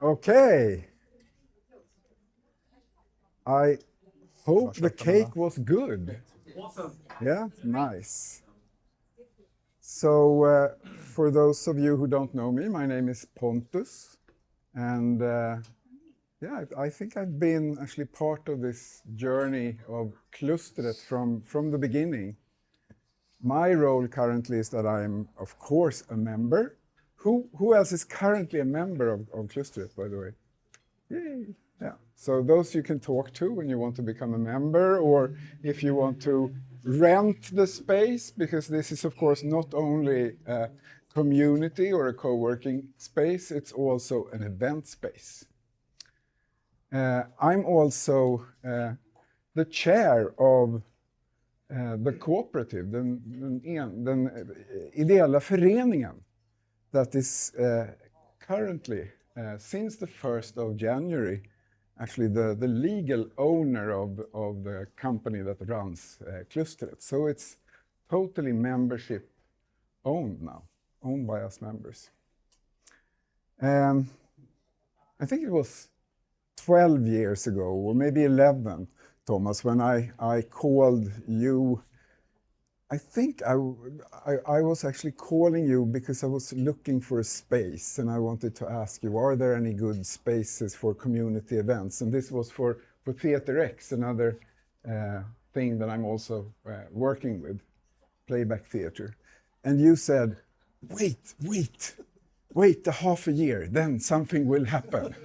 Okay. I hope the cake was good. Yeah, nice. So, for those of you who don't know me, my name is Pontus, and yeah, I think I've been actually part of this journey of Klustret from the beginning. My role currently is that I'm, of course, a member. Who else is currently a member of Klustret, by the way? Yay. Yeah. So those you can talk to when you want to become a member, or if you want to rent the space, because this is, of course, not only a community or a co-working space, it's also an event space. I'm also the chair of the cooperative, den ideella föreningen, that is currently, since the 1st of January, actually the legal owner of the company that runs Klustret. So it's totally membership owned now, owned by us members. I think it was 12 years ago, or maybe 11, Thomas, when I called you. I think I was actually calling you because I was looking for a space, and I wanted to ask you, are there any good spaces for community events? And this was for Theater X, another thing that I'm also working with, playback theater. And you said, wait a half a year, then something will happen.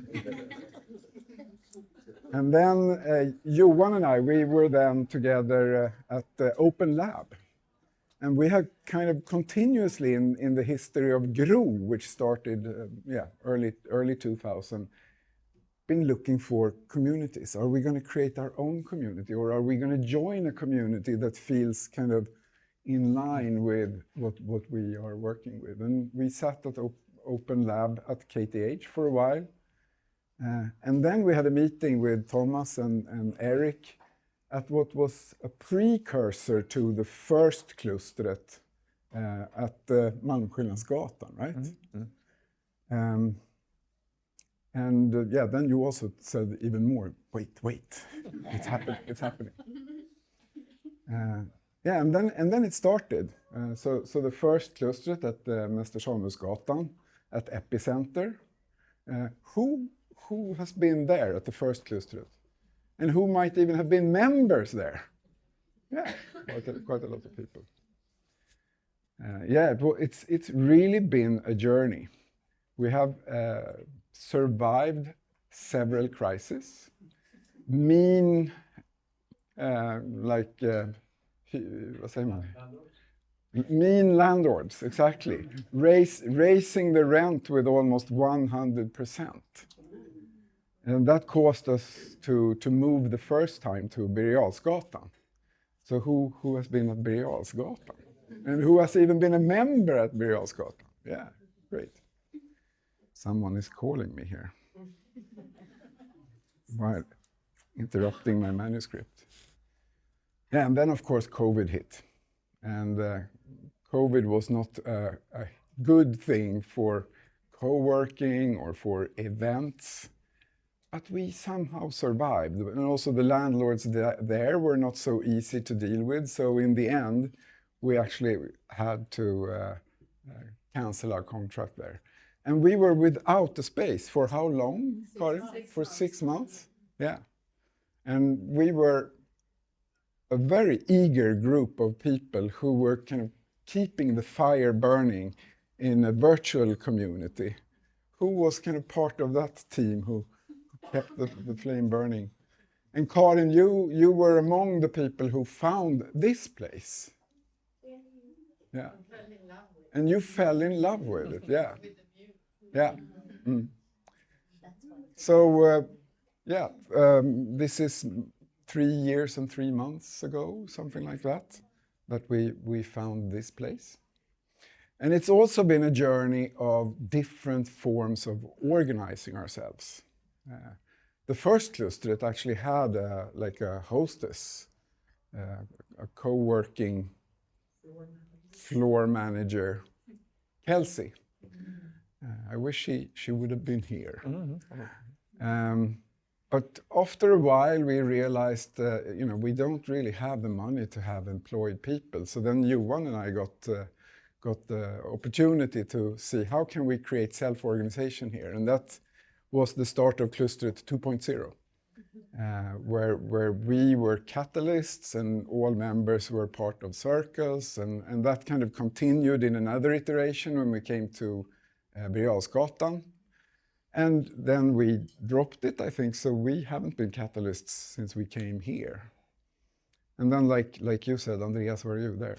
And then Johan and I, we were then together at the Open Lab. And we have kind of continuously in the history of GRO, which started early 2000, been looking for communities. Are we going to create our own community, or are we going to join a community that feels kind of in line with what we are working with? And we sat at Open Lab at KTH for a while. And then we had a meeting with Tomas and Eric at what was a precursor to the first Klustret at Malmskillnadsgatan, right? Yeah, then you also said even more, wait, it's happening. Yeah, and then it started. So the first Klustret at Mäster Samuelsgatan at Epicenter. Who has been there at the first Klustret? And who might even have been members there? Yeah, quite a lot of people. Yeah, it's really been a journey. We have survived several crises. Mean, vad säger man? Mean landlords, exactly. Raising the rent with almost 100%. And that caused us to move the first time to Birger Jarlsgatan. So who has been at Birger Jarlsgatan? And who has even been a member at Birger Jarlsgatan? Yeah, great. Someone is calling me here while interrupting my manuscript. Yeah, and then of course COVID hit. And COVID was not a good thing for co-working or for events. But we somehow survived. And also the landlords there were not so easy to deal with. So in the end, we actually had to cancel our contract there. And we were without a space for how long, Karin? For 6 months? Yeah. And we were a very eager group of people who were kind of keeping the fire burning in a virtual community. Who was kind of part of that team who kept the flame burning? And Karin, you were among the people who found this place. Yeah. And you fell in love with it, yeah. Yeah. Mm. So, this is 3 years and 3 months ago, something like that we found this place. And it's also been a journey of different forms of organizing ourselves. The first Klustret actually had a hostess, a co-working floor manager, Kelsey. I wish she would have been here. But after a while, we realized, we don't really have the money to have employed people. So then Johan and I got the opportunity to see how can we create self-organization here. And that was the start of Klustret 2.0, where we were catalysts and all members were part of circles. And that kind of continued in another iteration when we came to Birger Jarlsgatan. And then we dropped it, I think, so we haven't been catalysts since we came here. And then, like you said, Andreas, were you there?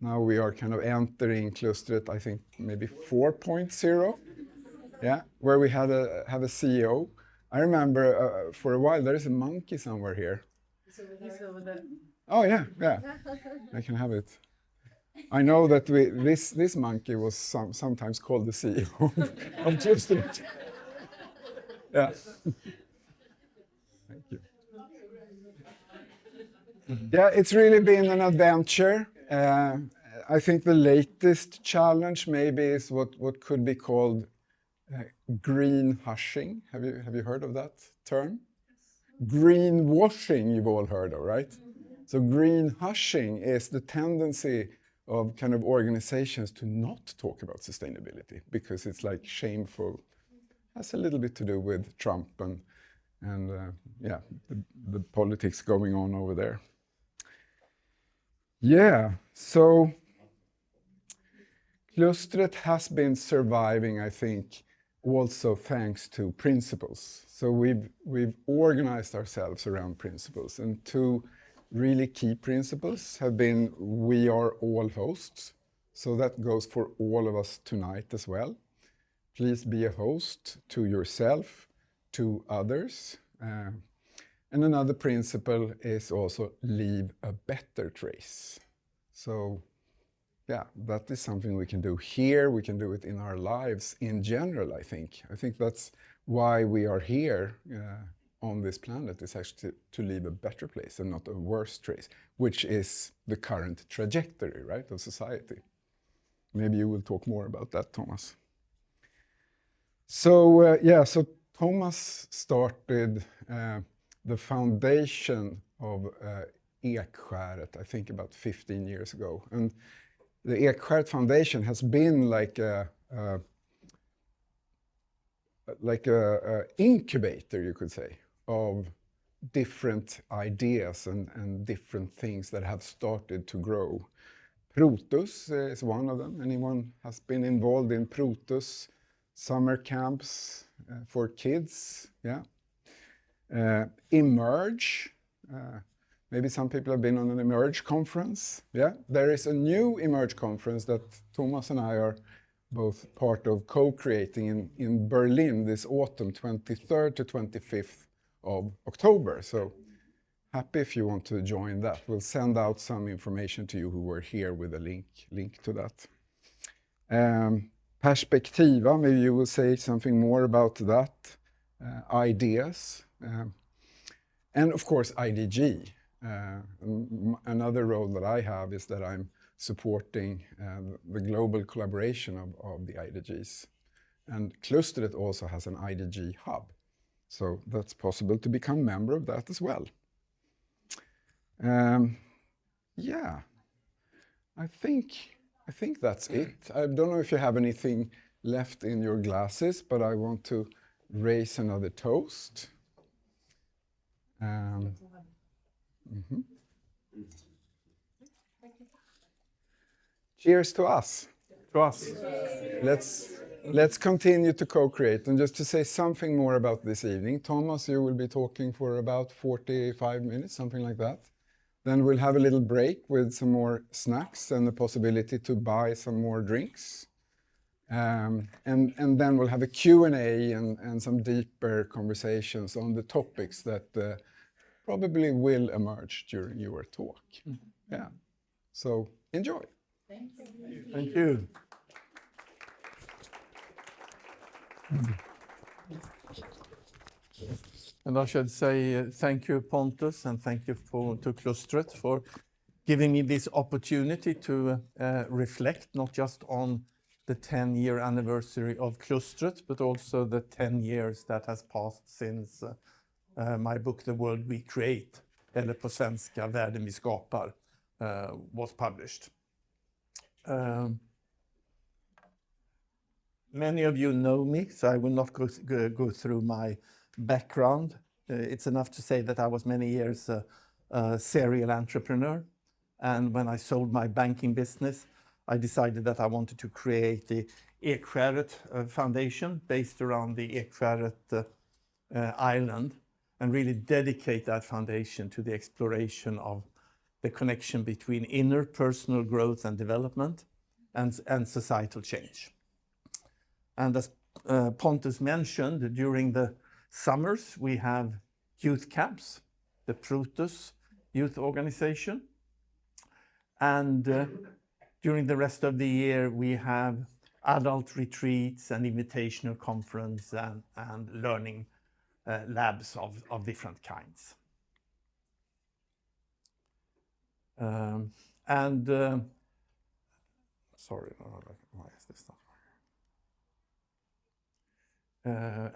Now we are kind of entering Klustret, I think, maybe 4.0, yeah, where we have a CEO. I remember for a while, there is a monkey somewhere here. He's over there. Oh, yeah, I can have it. I know that this monkey was sometimes called the CEO of Klustret. Yeah. Thank you. Yeah, it's really been an adventure. I think the latest challenge maybe is what could be called green hushing. Have you heard of that term? Greenwashing, you've all heard of, right? So green hushing is the tendency of kind of organizations to not talk about sustainability because it's like shameful. Has a little bit to do with Trump and the politics going on over there. Yeah, so Klustret has been surviving, I think, also thanks to principles. So we've organized ourselves around principles, and two really key principles have been we are all hosts. So that goes for all of us tonight as well. Please be a host to yourself, to others. And another principle is also leave a better trace. So yeah, that is something we can do here. We can do it in our lives in general, I think. I think that's why we are here on this planet, is actually to leave a better place and not a worse trace, which is the current trajectory, right, of society. Maybe you will talk more about that, Thomas. So so Tomas started the foundation of Ekskäret, I think about 15 years ago. And the Ekskäret Foundation has been like a incubator, you could say, of different ideas and different things that have started to grow. Protus is one of them. Anyone has been involved in Protus summer camps for kids? Yeah. Emerge. Maybe some people have been on an Emerge conference. Yeah. There is a new Emerge conference that Tomas and I are both part of co-creating in Berlin this autumn, 23rd to 25th of October. So happy if you want to join that. We'll send out some information to you who were here with a link to that. Perspektiva, maybe you will say something more about that. Ideas. And of course, IDG. Another role that I have is that I'm supporting the global collaboration of the IDGs. And Klustret also has an IDG hub. So that's possible to become a member of that as well. Yeah, I think that's it. I don't know if you have anything left in your glasses, but I want to raise another toast. Cheers to us. To us. Let's continue to co-create. And just to say something more about this evening, Tomas, you will be talking for about 45 minutes, something like that. Then we'll have a little break with some more snacks and the possibility to buy some more drinks. And then we'll have a Q&A and some deeper conversations on the topics that probably will emerge during your talk. Yeah. So enjoy. Thank you. Thank you. And I should say thank you, Pontus, and thank you to Klustret for giving me this opportunity to reflect not just on the 10-year anniversary of Klustret, but also the 10 years that has passed since my book The World We Create, eller på svenska Världen vi skapar, was published. Many of you know me, so I will not go through my background. It's enough to say that I was many years a serial entrepreneur. And when I sold my banking business, I decided that I wanted to create the Ekskäret Foundation based around the Ekskäret island and really dedicate that foundation to the exploration of the connection between inner personal growth and development and societal change. And as Pontus mentioned, during the summers, we have youth camps, the Protus Youth Organization. And during the rest of the year, we have adult retreats and invitational conference and learning labs of different kinds. Sorry, why is this not?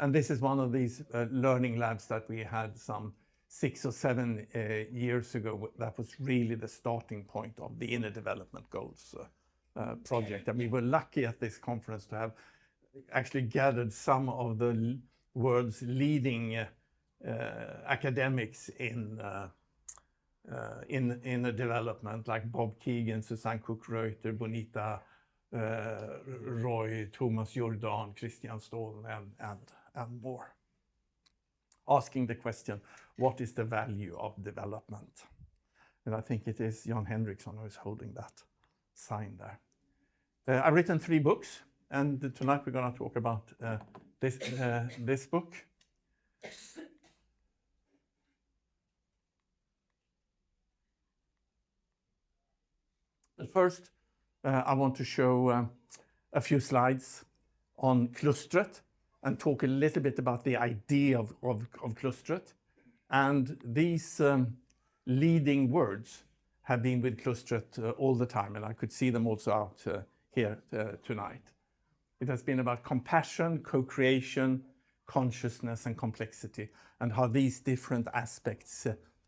And this is one of these learning labs that we had some 6 or 7 years ago. That was really the starting point of the Inner Development Goals project. And we were lucky at this conference to have actually gathered some of the world's leading academics in development, like Bob Keegan, Susanne Cook-Reuter, Bonita Roy, Tomas Bjo, Christian Ståhl, and more. Asking the question, what is the value of development? And I think it is Jan Henriksson who is holding that sign there. I've written 3 books, and tonight we're going to talk about this book. But first, I want to show a few slides on Klustret and talk a little bit about the idea of Klustret. And these leading words have been with Klustret all the time, and I could see them also out here tonight. It has been about compassion, co-creation, consciousness, and complexity, and how these different aspects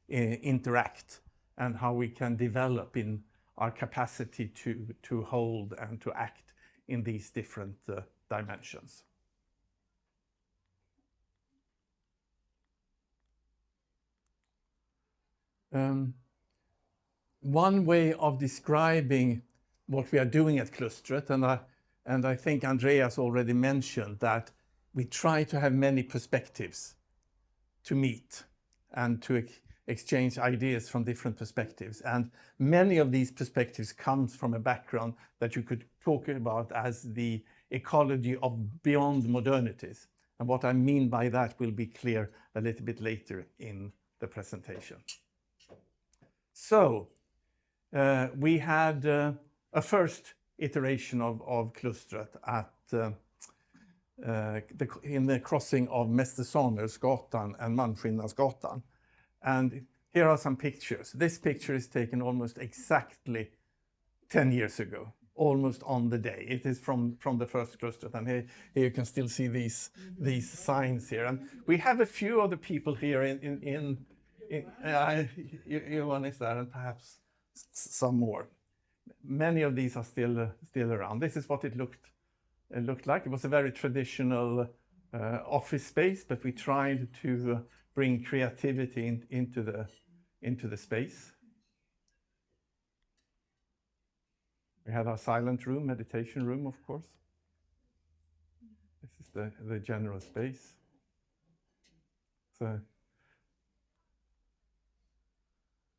interact, and how we can develop in our capacity to hold and to act in these different dimensions. One way of describing what we are doing at Klustret, and I think Andreas already mentioned that we try to have many perspectives to meet and to exchange ideas from different perspectives. And many of these perspectives comes from a background that you could talk about as the ecology of beyond modernities. And what I mean by that will be clear a little bit later in the presentation. So we had a first iteration of Klustret at in the crossing of Mäster Samuelsgatan and Malmskillnadsgatan. And here are some pictures. This picture is taken almost exactly 10 years ago, almost on the day. It is from the first Klustret, and here you can still see these signs here. And we have a few other people here Johan is there, and perhaps some more. Many of these are still around. This is what it looked like. It was a very traditional office space, but we tried to bring creativity into the space. We had our silent room, meditation room, of course. This is the general space. So,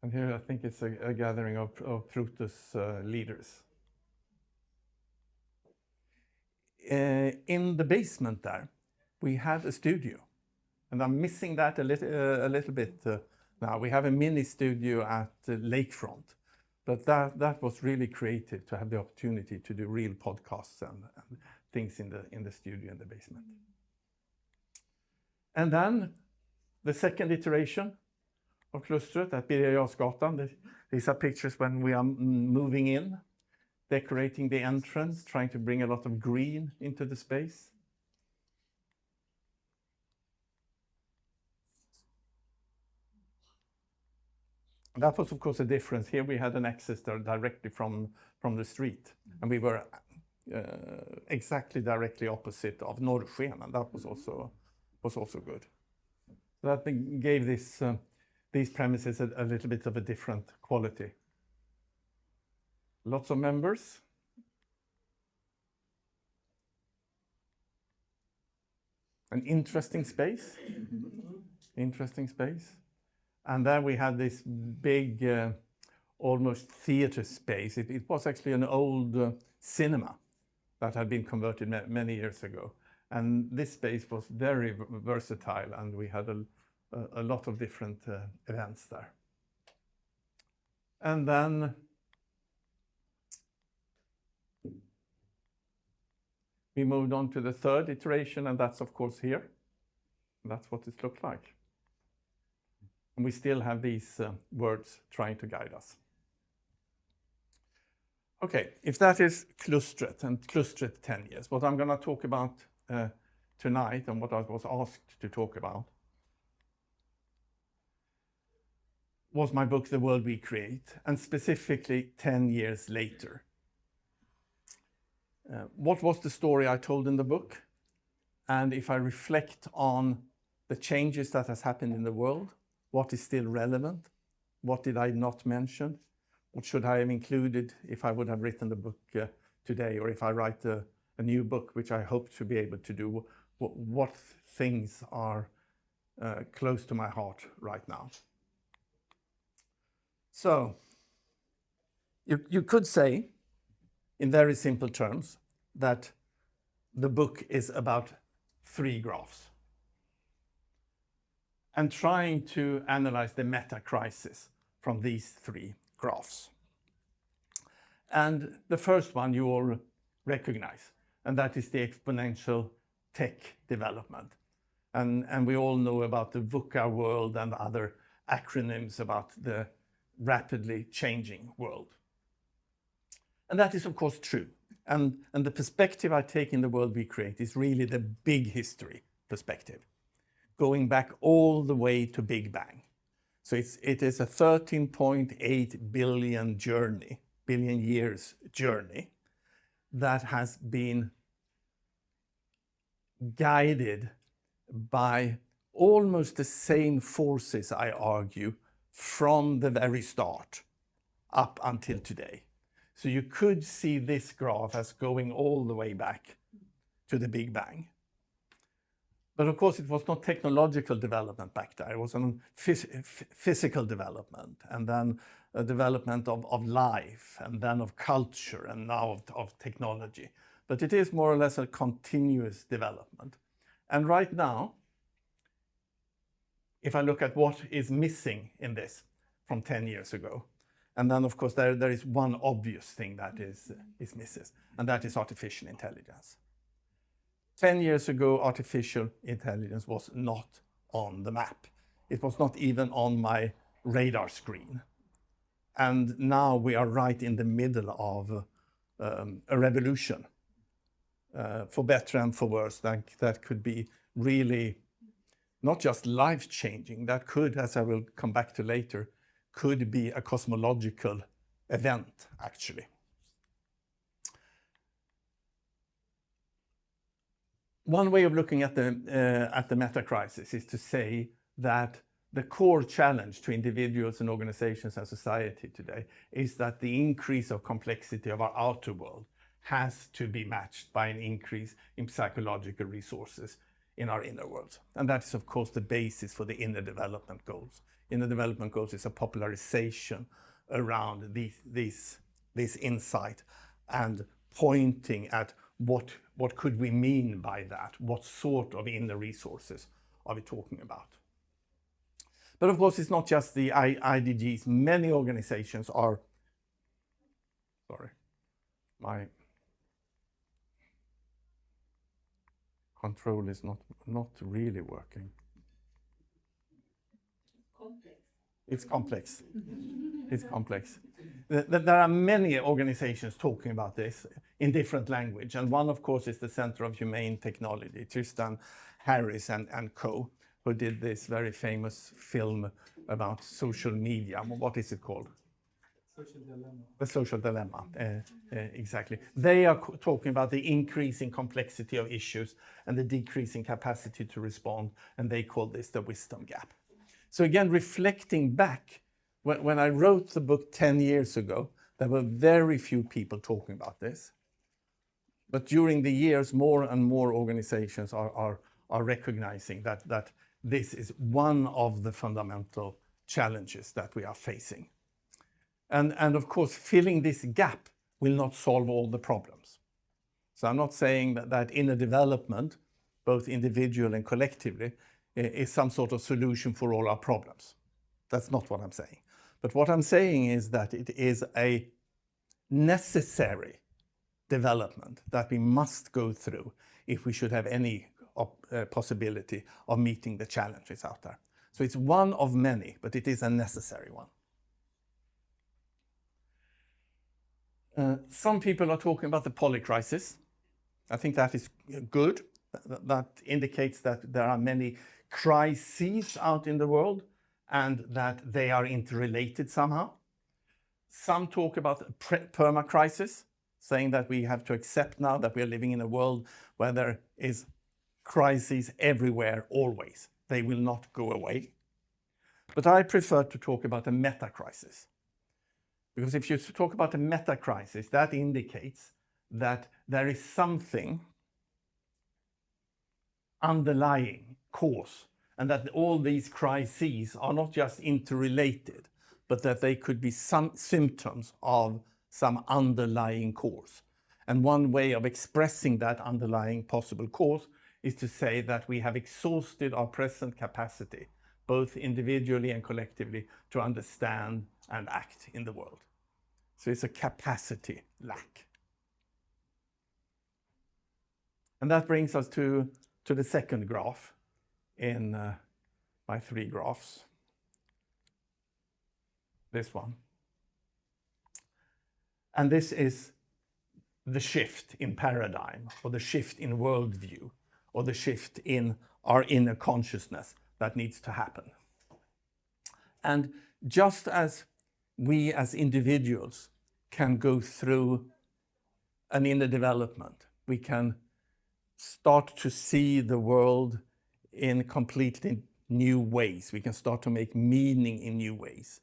and here I think it's a gathering of Protus leaders. In the basement there, we have a studio, and I'm missing that a little bit now. We have a mini studio at the lakefront, but that was really creative to have the opportunity to do real podcasts and things in the studio in the basement. And then the second iteration of Klustret at Birger Jarlsgatan. These are pictures when we are moving in. decorating the entrance, trying to bring a lot of green into the space. That was, of course, a difference. Here we had an access directly from the street, and we were exactly directly opposite of Norrsken, and that was also good. So that gave these premises a little bit of a different quality. Lots of members. An interesting space. Interesting space. And then we had this big, almost theater space. It was actually an old cinema that had been converted many years ago. And this space was very versatile, and we had a lot of different events there. And then we moved on to the third iteration, and that's, of course, here. And that's what it looked like. And we still have these words trying to guide us. Okay, if that is Klustret and Klustret 10 years, what I'm going to talk about tonight and what I was asked to talk about was my book, The World We Create, and specifically 10 years later. What was the story I told in the book? And if I reflect on the changes that has happened in the world, what is still relevant? What did I not mention? What should I have included if I would have written the book today, or if I write a new book, which I hope to be able to do? What things are close to my heart right now? So, you could say, in very simple terms, that the book is about 3 graphs. And trying to analyze the meta crisis from these 3 graphs. And the first one you all recognize, and that is the exponential tech development. And we all know about the VUCA world and other acronyms about the rapidly changing world. And that is, of course, true. And the perspective I take in The World We Create is really the big history perspective, going back all the way to Big Bang. So it is a 13.8 billion years journey that has been guided by almost the same forces, I argue, from the very start up until today. So you could see this graph as going all the way back to the Big Bang. But of course, it was not technological development back there. It was a physical development, and then a development of life, and then of culture, and now of technology. But it is more or less a continuous development. And right now, if I look at what is missing in this from 10 years ago, and then of course there is one obvious thing that is missing, and that is artificial intelligence. 10 years ago, artificial intelligence was not on the map. It was not even on my radar screen. And now we are right in the middle of a revolution, for better and for worse, that could be really not just life-changing, that could, as I will come back to later, could be a cosmological event, actually. One way of looking at the meta crisis is to say that the core challenge to individuals and organizations and society today is that the increase of complexity of our outer world has to be matched by an increase in psychological resources in our inner world. And that is, of course, the basis for the inner development goals. Inner development goals is a popularization around this insight and pointing at what could we mean by that? What sort of inner resources are we talking about? But of course, it's not just the IDGs. Many organizations are, sorry, my control is not really working. Complex. It's complex. It's complex. There are many organizations talking about this in different language, and one, of course, is the Center of Humane Technology, Tristan Harris and co, who did this very famous film about social media. What is it called? Social dilemma. The Social Dilemma, exactly. They are talking about the increasing complexity of issues and the decreasing capacity to respond, and they call this the wisdom gap. So again, reflecting back, when I wrote the book 10 years ago, there were very few people talking about this. But during the years, more and more organizations are recognizing that this is one of the fundamental challenges that we are facing. And of course, filling this gap will not solve all the problems. So I'm not saying that inner development, both individual and collectively, is some sort of solution for all our problems. That's not what I'm saying. But what I'm saying is that it is a necessary development that we must go through if we should have any possibility of meeting the challenges out there. So it's one of many, but it is a necessary one. Some people are talking about the polycrisis. I think that is good. That indicates that there are many crises out in the world and that they are interrelated somehow. Some talk about permacrisis, saying that we have to accept now that we are living in a world where there is crises everywhere, always. They will not go away. But I prefer to talk about a meta-crisis. Because if you talk about a meta-crisis, that indicates that there is something underlying cause, and that all these crises are not just interrelated, but that they could be some symptoms of some underlying cause. And one way of expressing that underlying possible cause is to say that we have exhausted our present capacity, both individually and collectively, to understand and act in the world. So it's a capacity lack. And that brings us to the second graph in my three graphs. This one. And this is the shift in paradigm, or the shift in worldview, or the shift in our inner consciousness that needs to happen. And just as we as individuals can go through an inner development, we can start to see the world in completely new ways. We can start to make meaning in new ways.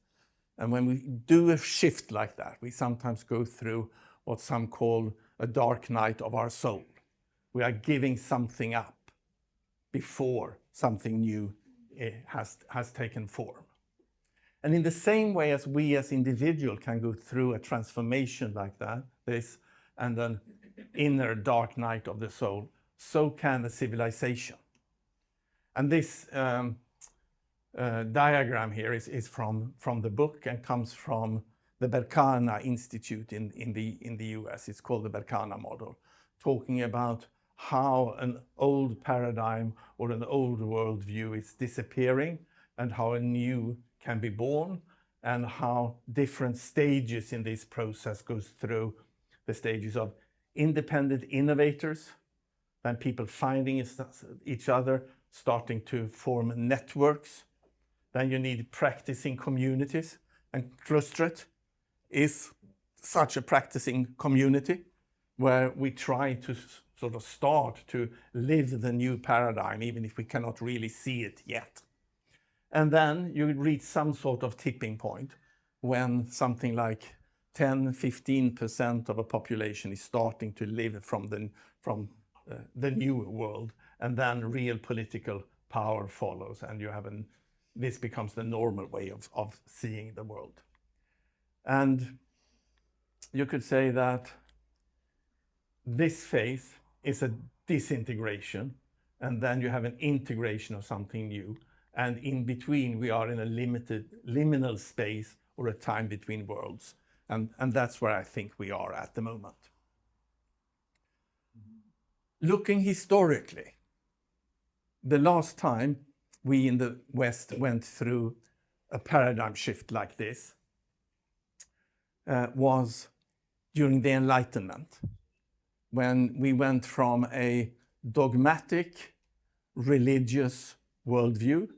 And when we do a shift like that, we sometimes go through what some call a dark night of our soul. We are giving something up before something new has taken form. And in the same way as we as individuals can go through a transformation like that, this, and an inner dark night of the soul, so can a civilization. And this diagram here is from the book and comes from the Berkana Institute in the US. It's called the Berkana model, talking about how an old paradigm or an old worldview is disappearing and how a new can be born, and how different stages in this process goes through the stages of independent innovators, then people finding each other, starting to form networks. Then you need practicing communities, and Klustret is such a practicing community where we try to sort of start to live the new paradigm, even if we cannot really see it yet. And then you reach some sort of tipping point when something like 10-15% of a population is starting to live from the new world, and then real political power follows, and you have this becomes the normal way of seeing the world. And you could say that this phase is a disintegration, and then you have an integration of something new. And in between, we are in a liminal space, or a time between worlds. And that's where I think we are at the moment. Looking historically, the last time we in the West went through a paradigm shift like this was during the Enlightenment, when we went from a dogmatic religious worldview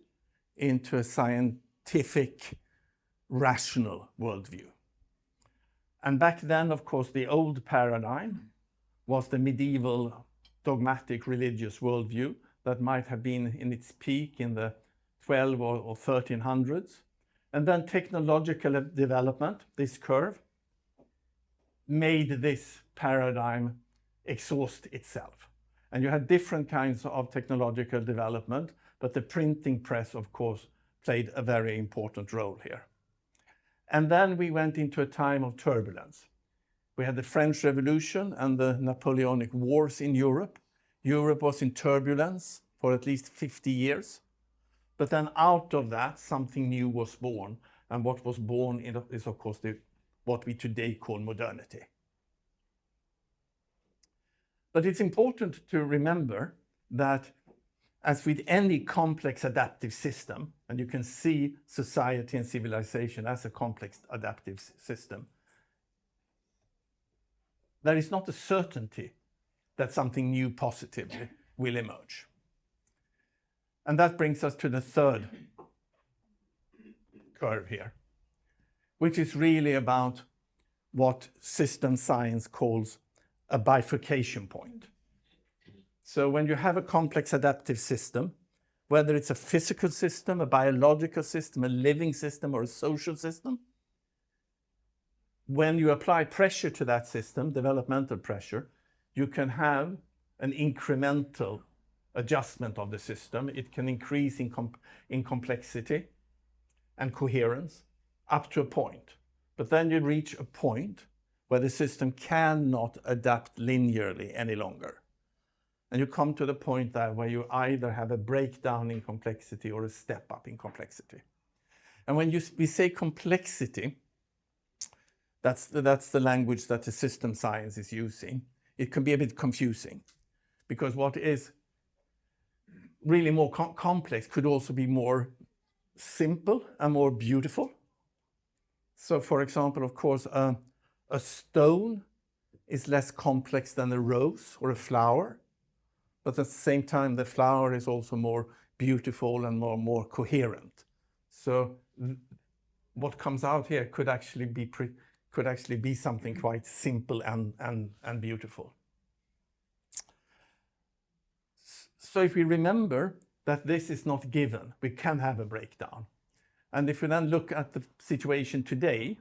into a scientific rational worldview. And back then, of course, the old paradigm was the medieval dogmatic religious worldview that might have been in its peak in the 12 or 1300s. And then technological development, this curve, made this paradigm exhaust itself. And you had different kinds of technological development, but the printing press, of course, played a very important role here. And then we went into a time of turbulence. We had the French Revolution and the Napoleonic Wars in Europe. Europe was in turbulence for at least 50 years. But then out of that, something new was born. And what was born is, of course, what we today call modernity. But it's important to remember that as with any complex adaptive system, and you can see society and civilization as a complex adaptive system, there is not a certainty that something new positively will emerge. And that brings us to the third curve here, which is really about what system science calls a bifurcation point. So when you have a complex adaptive system, whether it's a physical system, a biological system, a living system, or a social system, when you apply pressure to that system, developmental pressure, you can have an incremental adjustment of the system. It can increase in complexity and coherence up to a point. But then you reach a point where the system cannot adapt linearly any longer. And you come to the point there where you either have a breakdown in complexity or a step up in complexity. And when we say complexity, that's the language that the system science is using. It can be a bit confusing because what is really more complex could also be more simple and more beautiful. So for example, of course, a stone is less complex than a rose or a flower. But at the same time, the flower is also more beautiful and more coherent. So what comes out here could actually be something quite simple and beautiful. So if we remember that this is not given, we can have a breakdown. And if we then look at the situation today,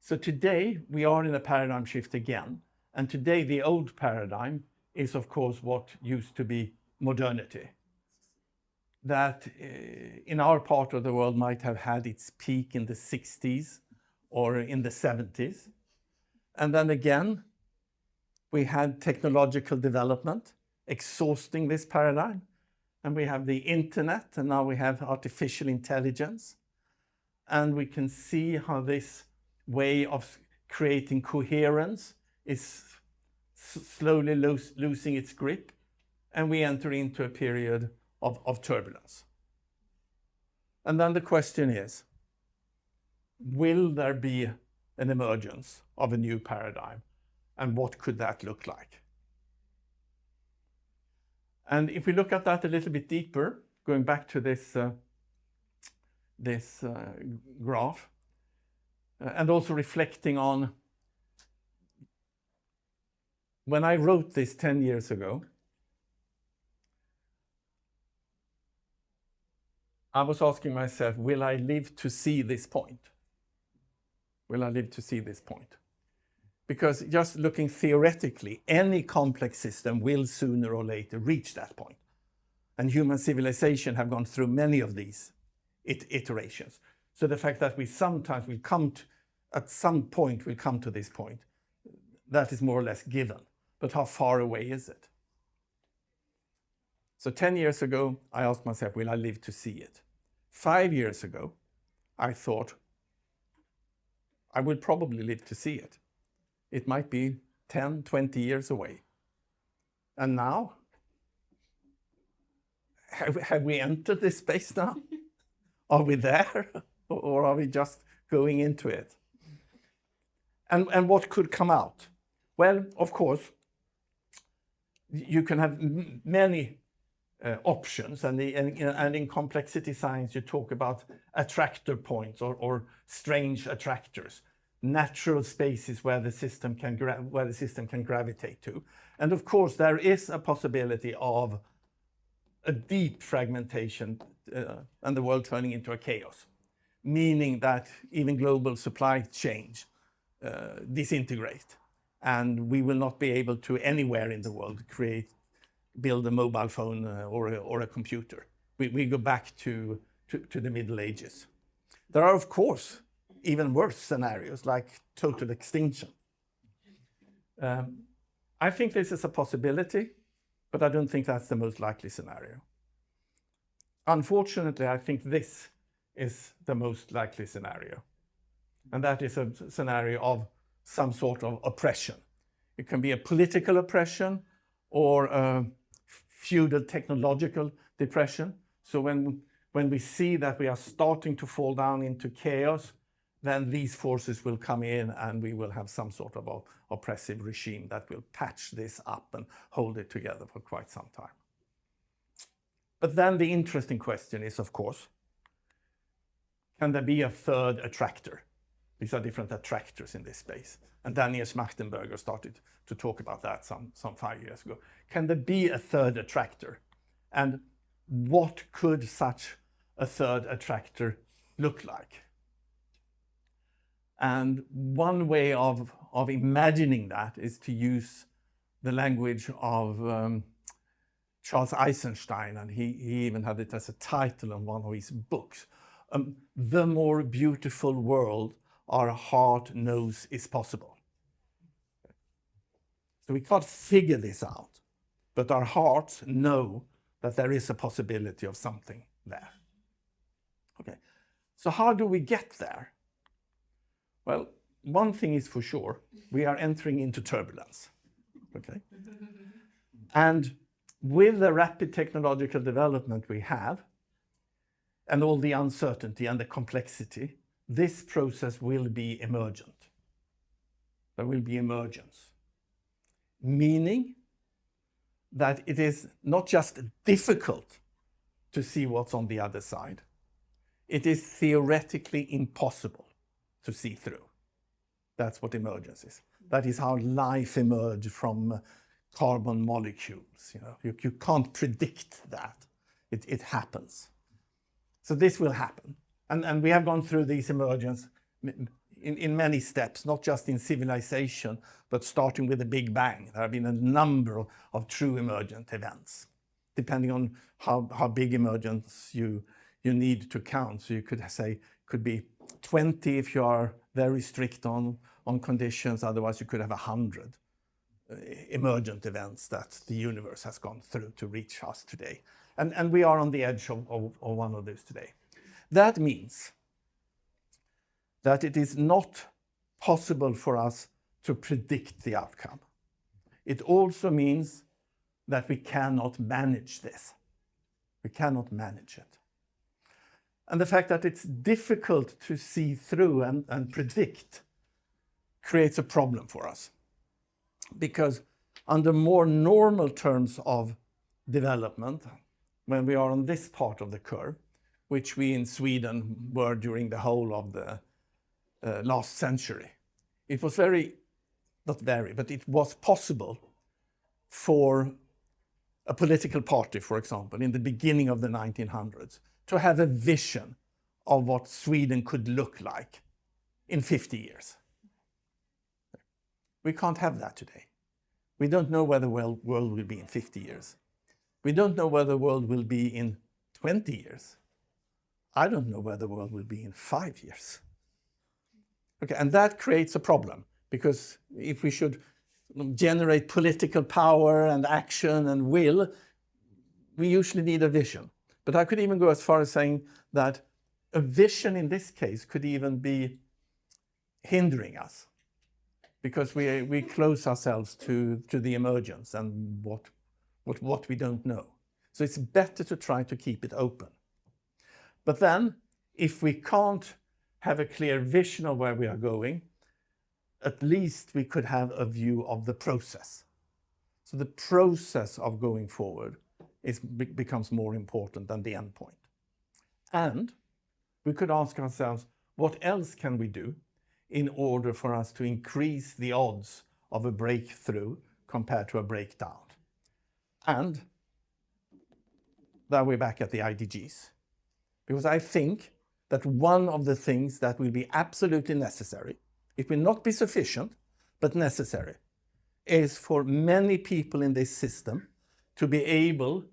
so today we are in a paradigm shift again. And today the old paradigm is, of course, what used to be modernity. That in our part of the world might have had its peak in the 60s or in the 70s. And then again, we had technological development exhausting this paradigm. And we have the internet, and now we have artificial intelligence. And we can see how this way of creating coherence is slowly losing its grip, and we enter into a period of turbulence. And then the question is, will there be an emergence of a new paradigm, and what could that look like? And if we look at that a little bit deeper, going back to this graph, and also reflecting on when I wrote this 10 years ago, I was asking myself, will I live to see this point? Will I live to see this point? Because just looking theoretically, any complex system will sooner or later reach that point. And human civilization have gone through many of these iterations. So the fact that we sometimes will come to, at some point we'll come to this point, that is more or less given. But how far away is it? So 10 years ago, I asked myself, will I live to see it? 5 years ago, I thought, I will probably live to see it. It might be 10, 20 years away. And now, have we entered this space now? Are we there or are we just going into it? And what could come out? Well, of course, you can have many options, and in complexity science you talk about attractor points or strange attractors, natural spaces where the system can gravitate to. And of course there is a possibility of a deep fragmentation and the world turning into a chaos, meaning that even global supply chains disintegrate, and we will not be able to anywhere in the world build a mobile phone or a computer. We go back to the Middle Ages. There are, of course, even worse scenarios like total extinction. I think this is a possibility, but I don't think that's the most likely scenario. Unfortunately, I think this is the most likely scenario. And that is a scenario of some sort of oppression. It can be a political oppression or a feudal technological depression. So when we see that we are starting to fall down into chaos, then these forces will come in and we will have some sort of oppressive regime that will patch this up and hold it together for quite some time. But then the interesting question is, of course, can there be a third attractor? These are different attractors in this space. And Daniel Schmachtenberger started to talk about that some 5 years ago. Can there be a third attractor? And what could such a third attractor look like? And one way of imagining that is to use the language of Charles Eisenstein, and he even had it as a title in one of his books. The more beautiful world our heart knows is possible. So we can't figure this out, but our hearts know that there is a possibility of something there. Okay, so how do we get there? Well, one thing is for sure, we are entering into turbulence. Okay, and with the rapid technological development we have, and all the uncertainty and the complexity, this process will be emergent. There will be emergence. Meaning that it is not just difficult to see what's on the other side, it is theoretically impossible to see through. That's what emergence is. That is how life emerged from carbon molecules. You can't predict that. It happens. So this will happen. And we have gone through these emergence in many steps, not just in civilization, but starting with the Big Bang. There have been a number of true emergent events, depending on how big emergence you need to count. So you could say, could be 20 if you are very strict on conditions, otherwise you could have 100 emergent events that the universe has gone through to reach us today. And we are on the edge of one of those today. That means that it is not possible for us to predict the outcome. It also means that we cannot manage this. We cannot manage it. And the fact that it's difficult to see through and predict creates a problem for us. Because under more normal terms of development, when we are on this part of the curve, which we in Sweden were during the whole of the last century, it was but it was possible for a political party, for example, in the beginning of the 1900s, to have a vision of what Sweden could look like in 50 years. We can't have that today. We don't know where the world will be in 50 years. We don't know where the world will be in 20 years. I don't know where the world will be in 5 years. Okay, and that creates a problem, because if we should generate political power and action and will, we usually need a vision. But I could even go as far as saying that a vision in this case could even be hindering us, because we close ourselves to the emergence and what we don't know. So it's better to try to keep it open. But then if we can't have a clear vision of where we are going, at least we could have a view of the process. So the process of going forward becomes more important than the end point. And we could ask ourselves, what else can we do in order for us to increase the odds of a breakthrough compared to a breakdown? And then we're back at the IDGs. Because I think that one of the things that will be absolutely necessary, it will not be sufficient, but necessary, is for many people in this system to be able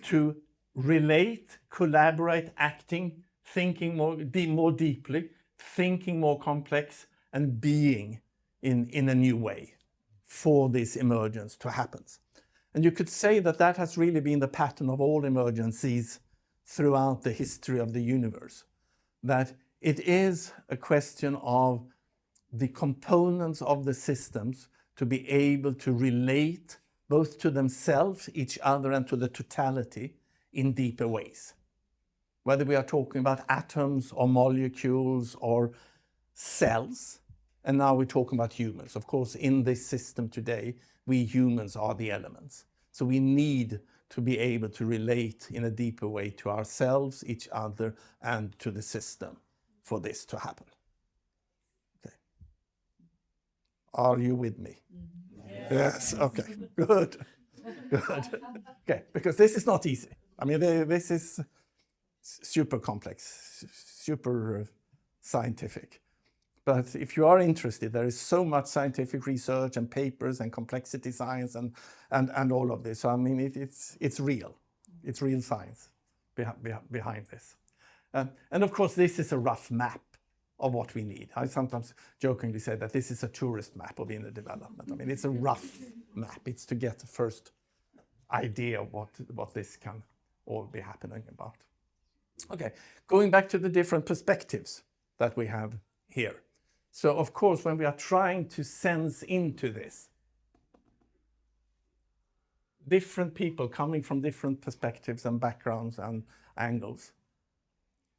to relate, collaborate, acting, thinking more deeply, thinking more complex, and being in a new way for this emergence to happen. And you could say that that has really been the pattern of all emergencies throughout the history of the universe. That it is a question of the components of the systems to be able to relate both to themselves, each other, and to the totality in deeper ways. Whether we are talking about atoms or molecules or cells, and now we're talking about humans. Of course, in this system today, we humans are the elements. So we need to be able to relate in a deeper way to ourselves, each other, and to the system for this to happen. Okay. Are you with me? Yes, okay, good, good. Okay, because this is not easy. I mean, this is super complex, super scientific. But if you are interested, there is so much scientific research and papers and complexity science and all of this. So I mean, it's real. It's real science behind this. And of course, this is a rough map of what we need. I sometimes jokingly say that this is a tourist map of inner development. I mean, it's a rough map. It's to get the first idea of what this can all be happening about. Okay, going back to the different perspectives that we have here. So of course, when we are trying to sense into this, different people coming from different perspectives and backgrounds and angles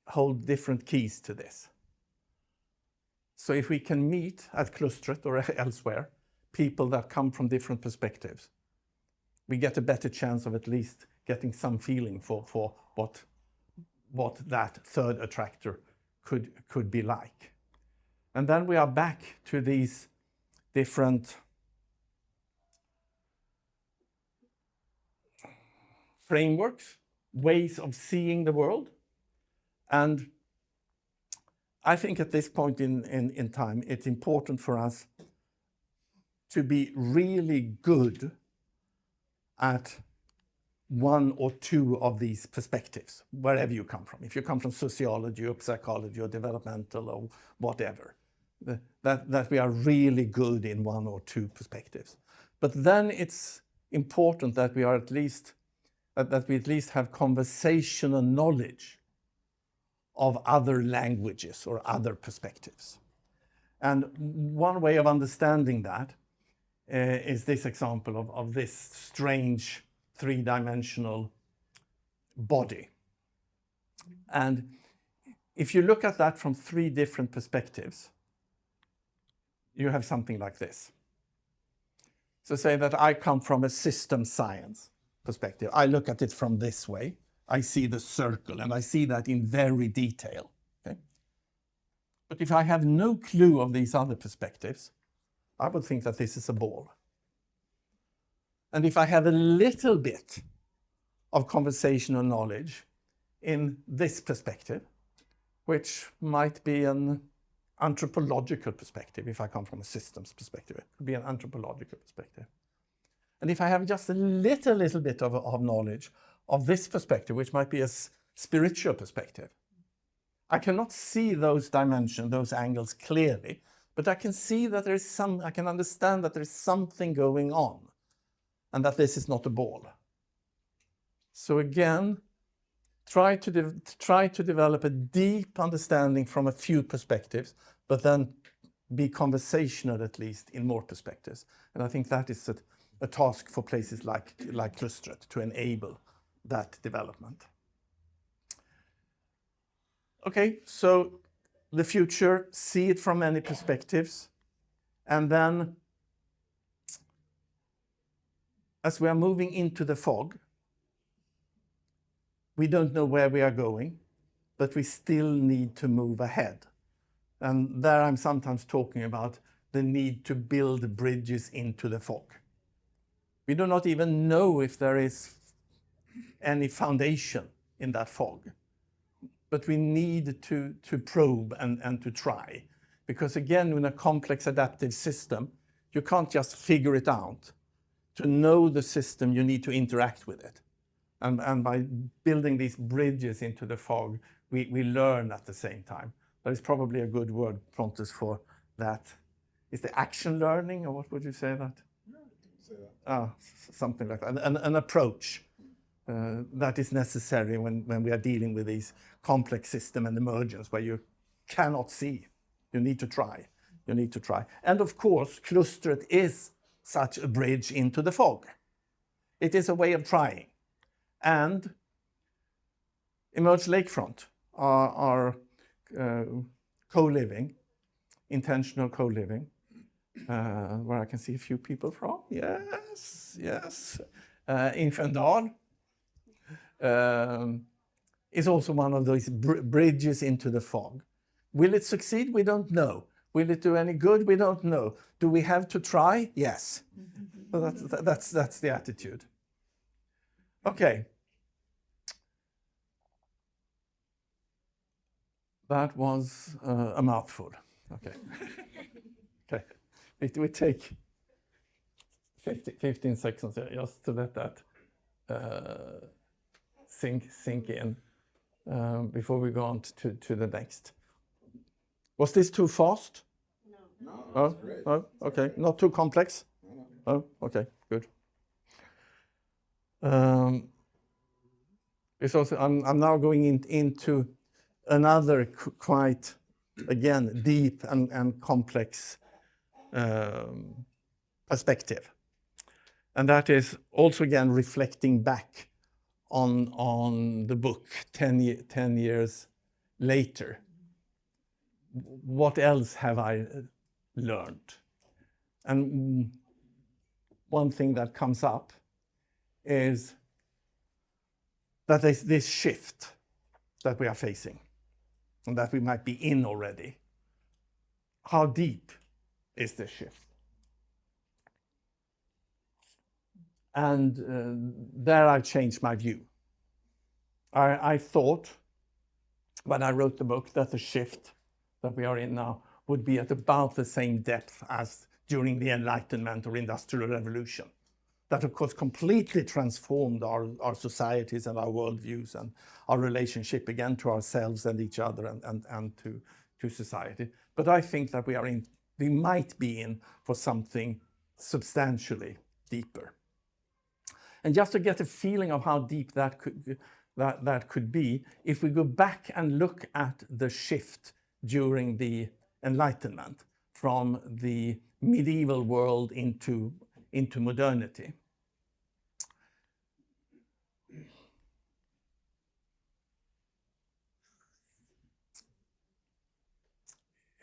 hold different keys to this. So if we can meet at Klustret or elsewhere, people that come from different perspectives, we get a better chance of at least getting some feeling for what that third attractor could be like. And then we are back to these different frameworks, ways of seeing the world. And I think at this point in time, it's important for us to be really good at one or two of these perspectives, wherever you come from. If you come from sociology or psychology or developmental or whatever, that we are really good in one or two perspectives. But then it's important that we are at least have conversational knowledge of other languages or other perspectives. And one way of understanding that is this example of this strange three-dimensional body. And if you look at that from three different perspectives, you have something like this. So say that I come from a system science perspective. I look at it from this way. I see the circle and I see that in very detail. Okay? But if I have no clue of these other perspectives, I would think that this is a ball. And if I have a little bit of conversational knowledge in this perspective, which might be an anthropological perspective, if I come from a systems perspective, it could be an anthropological perspective. And if I have just a little bit of knowledge of this perspective, which might be a spiritual perspective, I cannot see those dimensions, those angles clearly, but I can see that I can understand that there is something going on and that this is not a ball. So again, try to develop a deep understanding from a few perspectives, but then be conversational at least in more perspectives. And I think that is a task for places like Klustret to enable that development. Okay, so the future, see it from many perspectives, and then as we are moving into the fog, we don't know where we are going, but we still need to move ahead. And there I'm sometimes talking about the need to build bridges into the fog. We do not even know if there is any foundation in that fog, but we need to probe and to try. Because again, in a complex adaptive system, you can't just figure it out. To know the system, you need to interact with it. And by building these bridges into the fog, we learn at the same time. There is probably a good word, Pontus, for that. Is the action learning, or what would you say that? Something like that. An approach that is necessary when we are dealing with these complex system and emergence where you cannot see. You need to try. You need to try. And of course, Klustret is such a bridge into the fog. It is a way of trying. And Emerge Lakefront are co-living, intentional co-living, where I can see a few people from. Yes, yes. In Fendal is also one of those bridges into the fog. Will it succeed? We don't know. Will it do any good? We don't know. Do we have to try? Yes. So that's the attitude. Okay. That was a mouthful. Okay. Okay. We take 15 seconds here just to let that sink in before we go on to the next. Was this too fast? No, Oh, that's great. oh, okay. Not too complex? Oh, okay, good. It's also, I'm now going into another quite, again, deep and complex perspective. And that is also, again, reflecting back on the book 10 years later. What else have I learned? And one thing that comes up is that there's this shift that we are facing and that we might be in already. How deep is this shift? And there I changed my view. I thought, when I wrote the book, that the shift that we are in now would be at about the same depth as during the Enlightenment or Industrial Revolution. That, of course, completely transformed our societies and our worldviews and our relationship again to ourselves and each other and to society. But I think that we might be in for something substantially deeper. And just to get a feeling of how deep that could be, if we go back and look at the shift during the Enlightenment from the medieval world into modernity.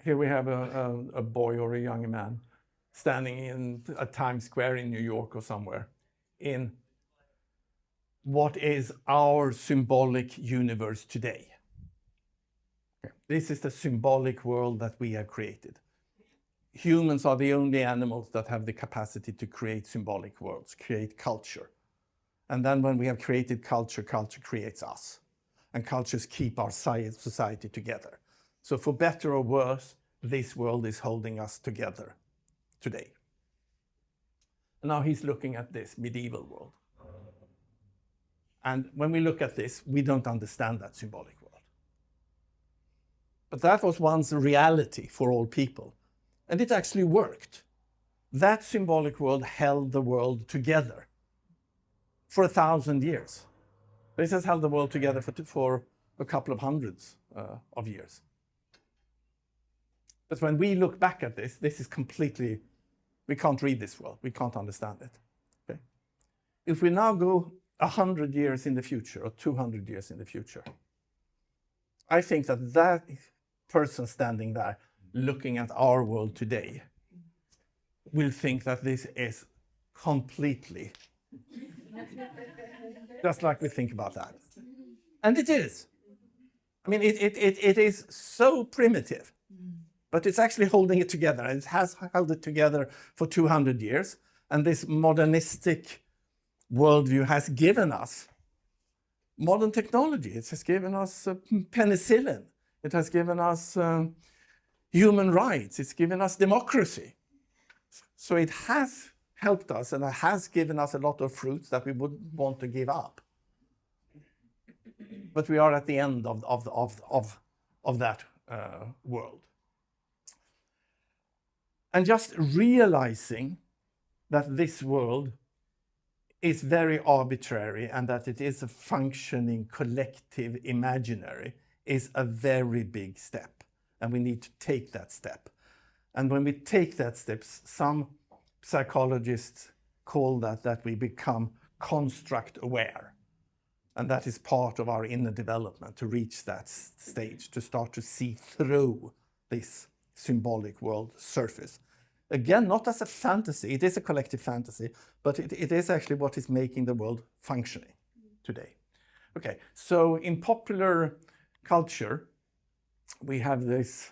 Here we have a boy or a young man standing in a Times Square in New York or somewhere in what is our symbolic universe today. This is the symbolic world that we have created. Humans are the only animals that have the capacity to create symbolic worlds, create culture. And then when we have created culture, culture creates us. And cultures keep our society together. So for better or worse, this world is holding us together today. And now he's looking at this medieval world. And when we look at this, we don't understand that symbolic world. But that was once a reality for all people. And it actually worked. That symbolic world held the world together for 1,000 years. This has held the world together for a couple of hundreds of years. But when we look back at this is completely, we can't read this world. We can't understand it. Okay? If we now go 100 years in the future or 200 years in the future, I think that that person standing there looking at our world today will think that this is completely just like we think about that. And it is. I mean, it is so primitive, but it's actually holding it together. And it has held it together for 200 years. And this modernistic worldview has given us modern technology. It has given us penicillin. It has given us human rights. It's given us democracy. So it has helped us, and it has given us a lot of fruits that we wouldn't want to give up. But we are at the end of that world. And just realizing that this world is very arbitrary and that it is a functioning collective imaginary is a very big step. And we need to take that step. And when we take that step, some psychologists call that we become construct aware. And that is part of our inner development, to reach that stage, to start to see through this symbolic world surface. Again, not as a fantasy, it is a collective fantasy, but it is actually what is making the world functioning today. Okay, so in popular culture, we have this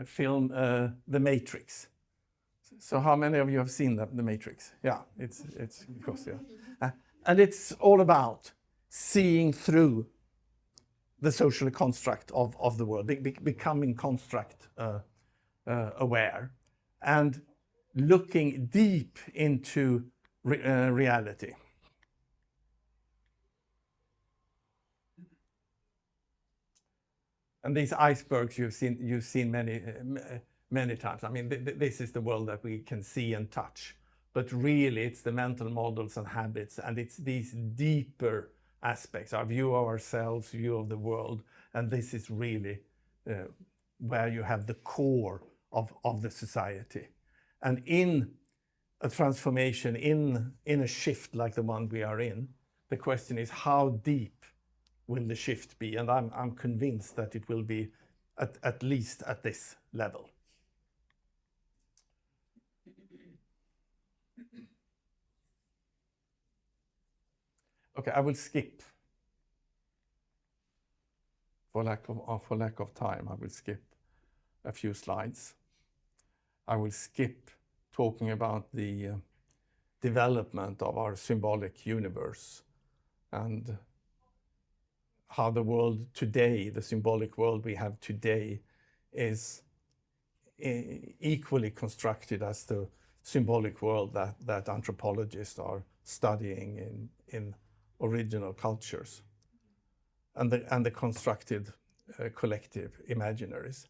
film, The Matrix. So how many of you have seen The Matrix? Yeah, it's of course, yeah. And it's all about seeing through the social construct of the world, becoming construct aware, and looking deep into reality. And these icebergs you've seen many times. I mean, this is the world that we can see and touch. But really, it's the mental models and habits, and it's these deeper aspects, our view of ourselves, view of the world, and this is really where you have the core of the society. And in a transformation, in a shift like the one we are in, the question is, how deep will the shift be? And I'm convinced that it will be at least at this level. Okay, I will skip. For lack of time, I will skip a few slides. I will skip talking about the development of our symbolic universe and how the world today, the symbolic world we have today, is equally constructed as the symbolic world that anthropologists are studying in original cultures, and the constructed collective imaginaries.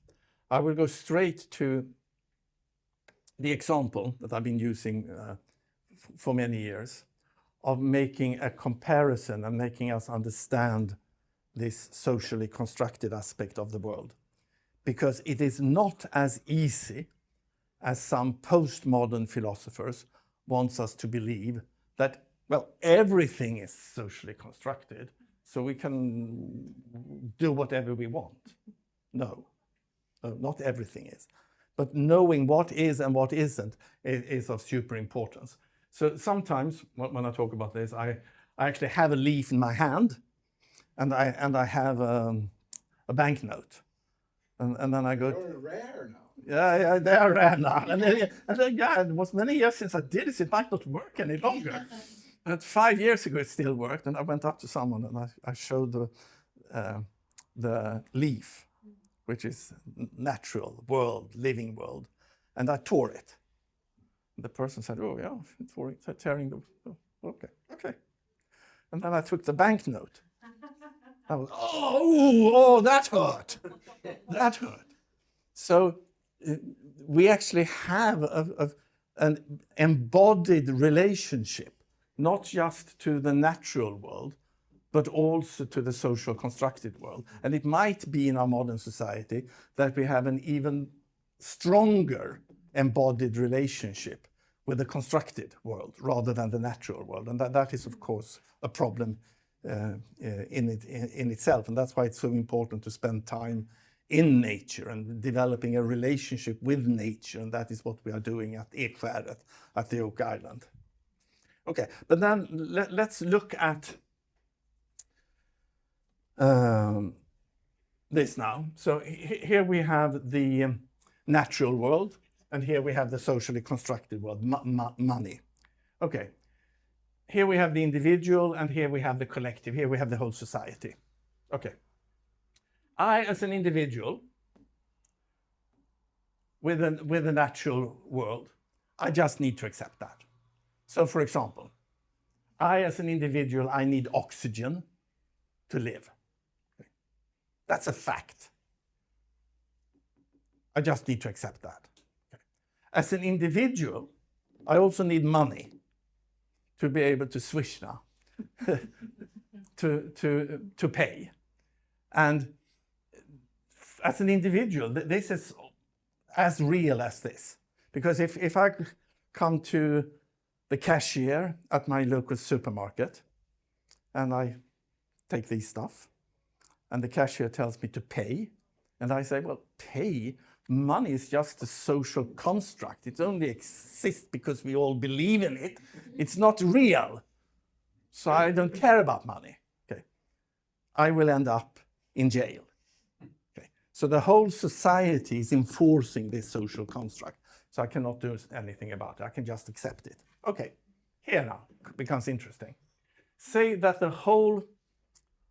I will go straight to the example that I've been using for many years of making a comparison and making us understand this socially constructed aspect of the world. Because it is not as easy as some postmodern philosophers wants us to believe that, well, everything is socially constructed, so we can do whatever we want. No, not everything is. But knowing what is and what isn't is of super importance. So sometimes when I talk about this, I actually have a leaf in my hand, and I have a banknote. And then I go... They're rare now. Yeah, they are rare now. And then, yeah, it was many years since I did this. It might not work any longer. But 5 years ago, it still worked. And I went up to someone and I showed the leaf, which is natural world, living world. And I tore it. And the person said, oh, yeah, tearing the... Oh, okay. And then I took the banknote. I was, oh, that hurt. That hurt. So we actually have an embodied relationship, not just to the natural world, but also to the social constructed world. And it might be in our modern society that we have an even stronger embodied relationship with the constructed world rather than the natural world. And that is, of course, a problem in itself. And that's why it's so important to spend time in nature and developing a relationship with nature. And that is what we are doing at Ekskäret, at the Oak Island. Okay, but then let's look at this now. So here we have the natural world, and here we have the socially constructed world, money. Okay, here we have the individual, and here we have the collective. Here we have the whole society. Okay, I as an individual with a natural world, I just need to accept that. So for example, I as an individual, I need oxygen to live. Okay. That's a fact. I just need to accept that. Okay. As an individual, I also need money to be able to swish now, to pay. And as an individual, this is as real as this. Because if I come to the cashier at my local supermarket and I take these stuff and the cashier tells me to pay, and I say, well, pay? Money is just a social construct. It only exists because we all believe in it. It's not real. So I don't care about money. Okay. I will end up in jail. Okay. So the whole society is enforcing this social construct. So I cannot do anything about it. I can just accept it. Okay, here now it becomes interesting. Say that the whole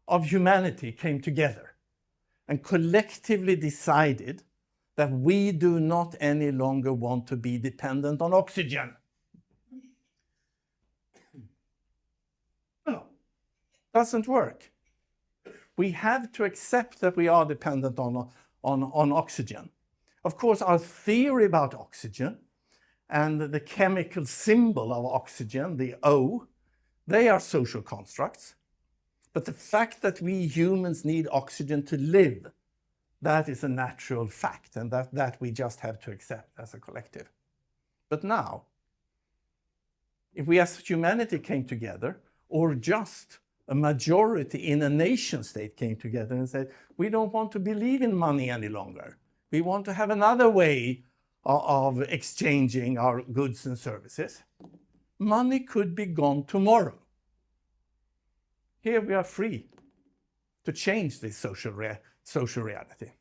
of humanity came together and collectively decided that we do not any longer want to be dependent on oxygen. No, doesn't work. We have to accept that we are dependent on oxygen. Of course, our theory about oxygen and the chemical symbol of oxygen, the O, they are social constructs. But the fact that we humans need oxygen to live, that is a natural fact, and that we just have to accept as a collective. But now, if we as humanity came together, or just a majority in a nation state came together and said, we don't want to believe in money any longer. We want to have another way of exchanging our goods and services. Money could be gone tomorrow. Here we are free to change this social reality.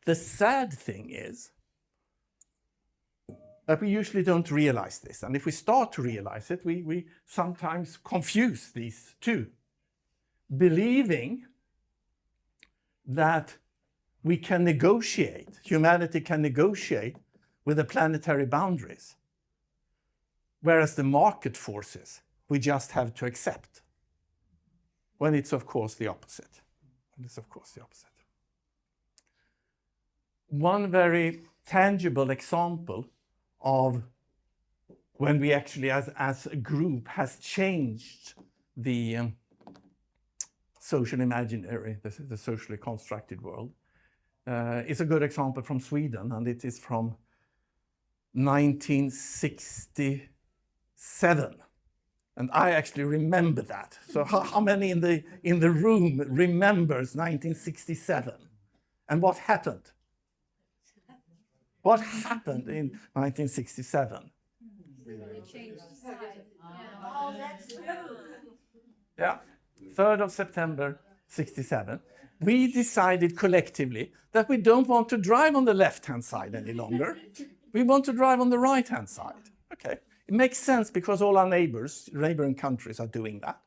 The sad thing is that we usually don't realize this. And if we start to realize it, we sometimes confuse these two. Believing that we can negotiate, humanity can negotiate with the planetary boundaries. Whereas the market forces, we just have to accept. When it's of course the opposite. One very tangible example of when we actually as a group has changed the social imaginary, the socially constructed world, is a good example from Sweden, and it is from 1967. And I actually remember that. So how many in the room remembers 1967? And what happened? What happened in 1967? Oh, that's true. Yeah, 3rd of September 67. We decided collectively that we don't want to drive on the left-hand side any longer. We want to drive on the right-hand side. Okay, it makes sense because all our neighboring countries are doing that.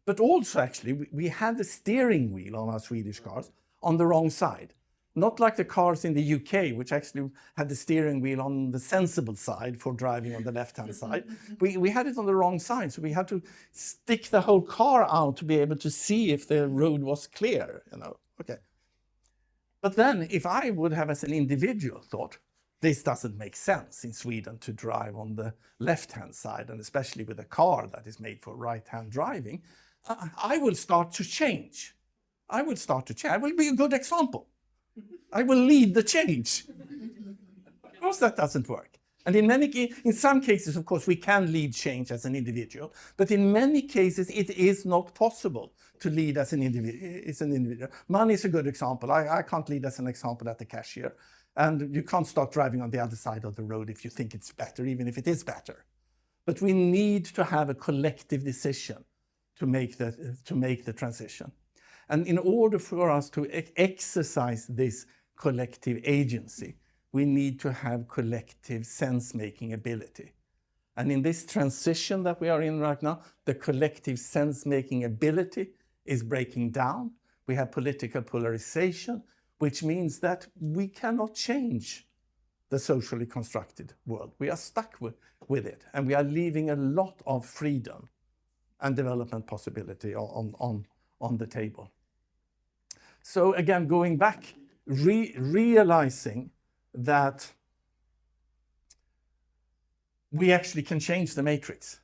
But also actually, we had the steering wheel on our Swedish cars on the wrong side. Not like the cars in the UK, which actually had the steering wheel on the sensible side for driving on the left-hand side. We had it on the wrong side, so we had to stick the whole car out to be able to see if the road was clear, Okay. But then, if I would have as an individual thought, this doesn't make sense in Sweden to drive on the left-hand side, and especially with a car that is made for right-hand driving, I will start to change. I will be a good example. I will lead the change. Of course that doesn't work. And in some cases, of course, we can lead change as an individual, but in many cases, it is not possible to lead as an individual. Money is a good example. I can't lead as an example at the cashier. And you can't start driving on the other side of the road if you think it's better, even if it is better. But we need to have a collective decision to make the transition. And in order for us to exercise this collective agency, we need to have collective sense-making ability. And in this transition that we are in right now, the collective sense-making ability is breaking down. We have political polarization, which means that we cannot change the socially constructed world. We are stuck with it, and we are leaving a lot of freedom and development possibility on the table. So again, going back, realizing that we actually can change the matrix.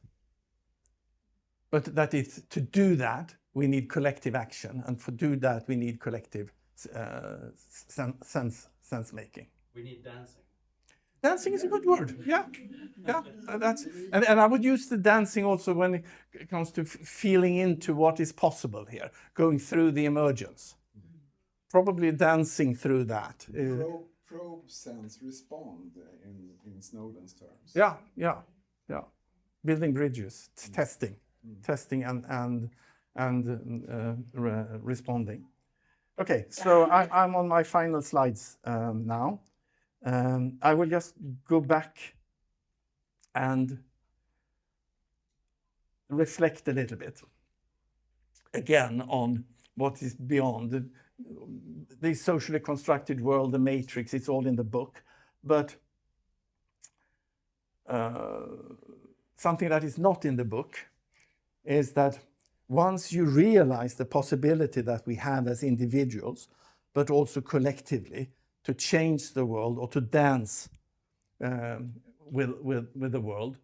But that is, to do that, we need collective action. And to do that, we need collective sense making. We need dancing. Dancing is a good word. Yeah. And I would use the dancing also when it comes to feeling into what is possible here, going through the emergence. Probably dancing through that. Probe, sense, respond in Snowden's terms. Yeah. Building bridges, testing and responding. Okay, so I'm on my final slides now. I will just go back and reflect a little bit again on what is beyond the socially constructed world, the matrix. It's all in the book, but something that is not in the book is that once you realize the possibility that we have as individuals, but also collectively, to change the world or to dance with the world,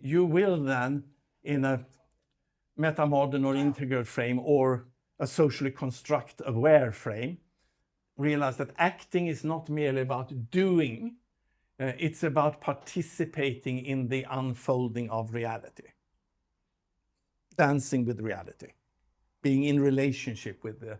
you will then, in a metamodern or integral frame or a socially construct aware frame, realize that acting is not merely about doing, it's about participating in the unfolding of reality. Dancing with reality, being in relationship with the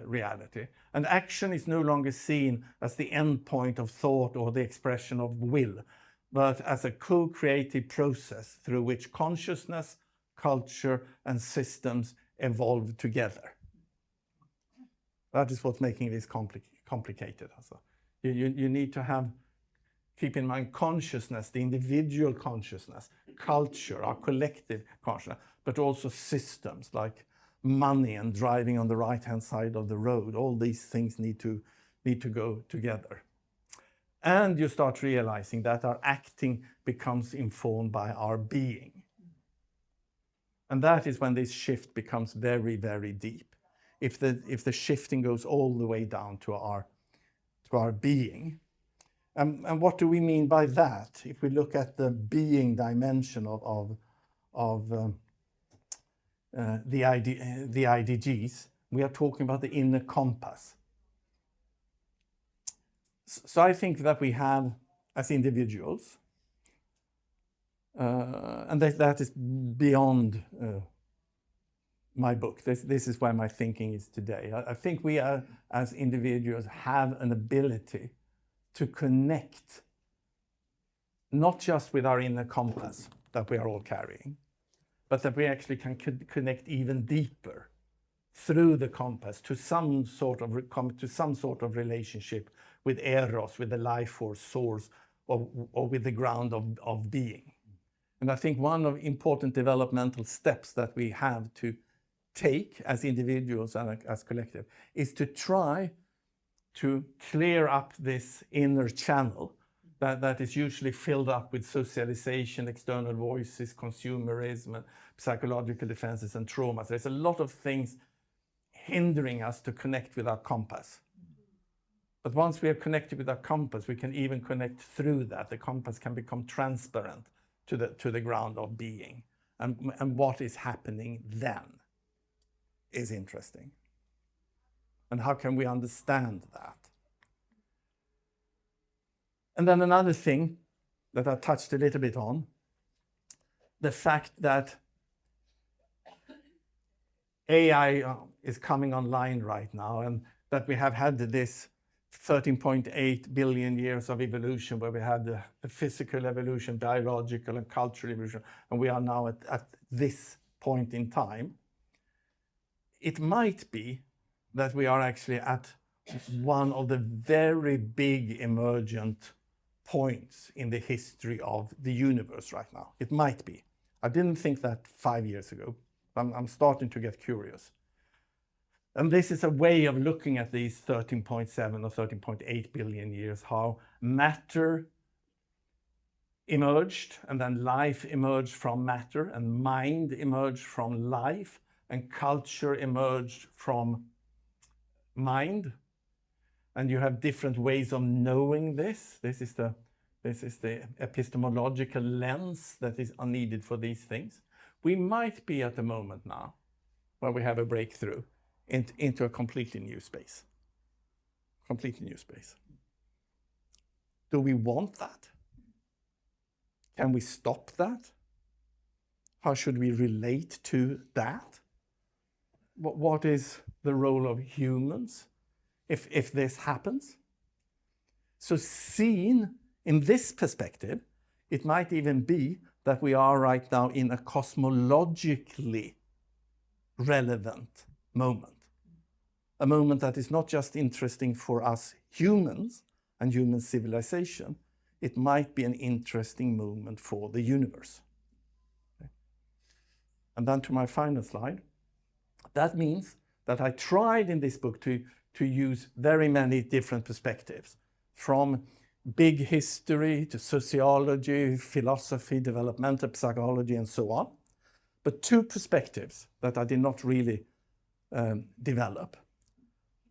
reality. And action is no longer seen as the end point of thought or the expression of will, but as a co-creative process through which consciousness, culture, and systems evolve together. That is what's making this complicated. Also, you need to keep in mind consciousness, the individual consciousness, culture, our collective consciousness, but also systems like money and driving on the right-hand side of the road. All these things need to go together. And you start realizing that our acting becomes informed by our being. And that is when this shift becomes very, very deep. If the shifting goes all the way down to our being. And what do we mean by that? If we look at the being dimension of the IDGs, we are talking about the inner compass. So I think that we have, as individuals, and that is beyond my book. This is where my thinking is today. I think we are, as individuals, have an ability to connect, not just with our inner compass that we are all carrying, but that we actually can connect even deeper through the compass to some sort of relationship with Eros, with the life force source, or with the ground of being. And I think one of important developmental steps that we have to take as individuals and as collective is to try to clear up this inner channel that is usually filled up with socialization, external voices, consumerism, and psychological defenses and traumas. There's a lot of things hindering us to connect with our compass. But once we are connected with our compass, we can even connect through that. The compass can become transparent to the ground of being. And what is happening then is interesting. And how can we understand that? And then another thing that I touched a little bit on. The fact that AI is coming online right now, and that we have had this 13.8 billion years of evolution, where we had the physical evolution, biological and cultural evolution, and we are now at this point in time. It might be that we are actually at one of the very big emergent points in the history of the universe right now. It might be. I didn't think that 5 years ago. I'm starting to get curious. And this is a way of looking at these 13.7 or 13.8 billion years, how matter emerged, and then life emerged from matter, and mind emerged from life, and culture emerged from mind. And you have different ways of knowing this. This is the epistemological lens that is needed for these things. We might be at the moment now where we have a breakthrough into a completely new space. Completely new space. Do we want that? Can we stop that? How should we relate to that? What is the role of humans if this happens? So seen in this perspective, it might even be that we are right now in a cosmologically relevant moment. A moment that is not just interesting for us humans and human civilization, it might be an interesting moment for the universe. Okay. And then to my final slide. That means that I tried in this book to use very many different perspectives, from big history to sociology, philosophy, developmental psychology, and so on. But two perspectives that I did not really develop.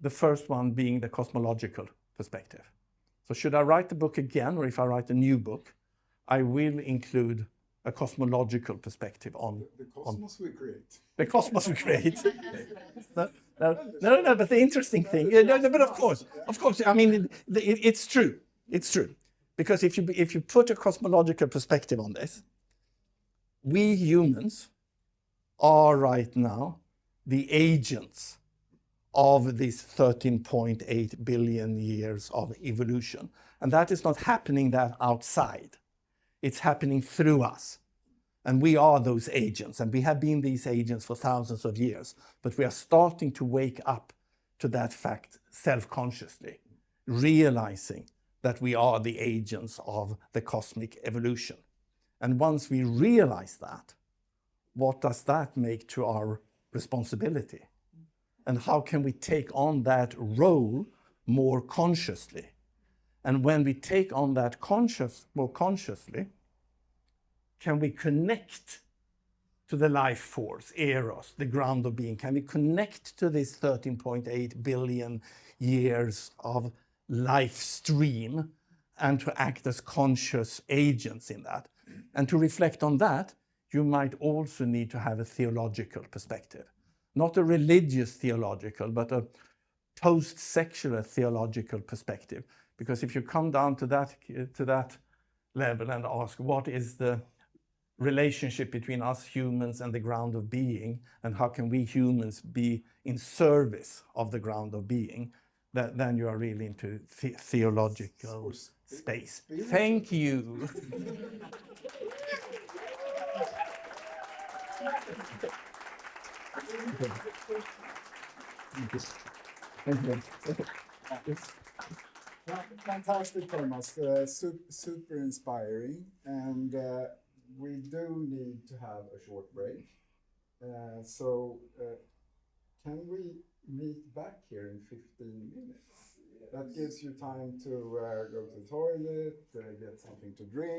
The first one being the cosmological perspective. So should I write the book again, or if I write a new book, I will include a cosmological perspective on The cosmos we create. the cosmos we create. No, but the interesting thing, but of course, I mean, it's true. It's true. Because if you put a cosmological perspective on this, we humans are right now the agents of these 13.8 billion years of evolution. And that is not happening that outside. It's happening through us. And we are those agents, and we have been these agents for thousands of years, but we are starting to wake up to that fact self-consciously, realizing that we are the agents of the cosmic evolution. And once we realize that, what does that make to our responsibility? And how can we take on that role more consciously? And when we take on that more consciously, can we connect to the life force, Eros, the ground of being? Can we connect to this 13.8 billion years of life stream and to act as conscious agents in that? And to reflect on that, you might also need to have a theological perspective. Not a religious theological, but a post-secular theological perspective. Because if you come down to that level and ask, what is the relationship between us humans and the ground of being, and how can we humans be in service of the ground of being, then you are really into theological space. Thank you. Thank you. Fantastic, Tomas. Super inspiring. And we do need to have a short break. So can we meet back here in 15 minutes? That gives you time to go to the toilet, get something to drink.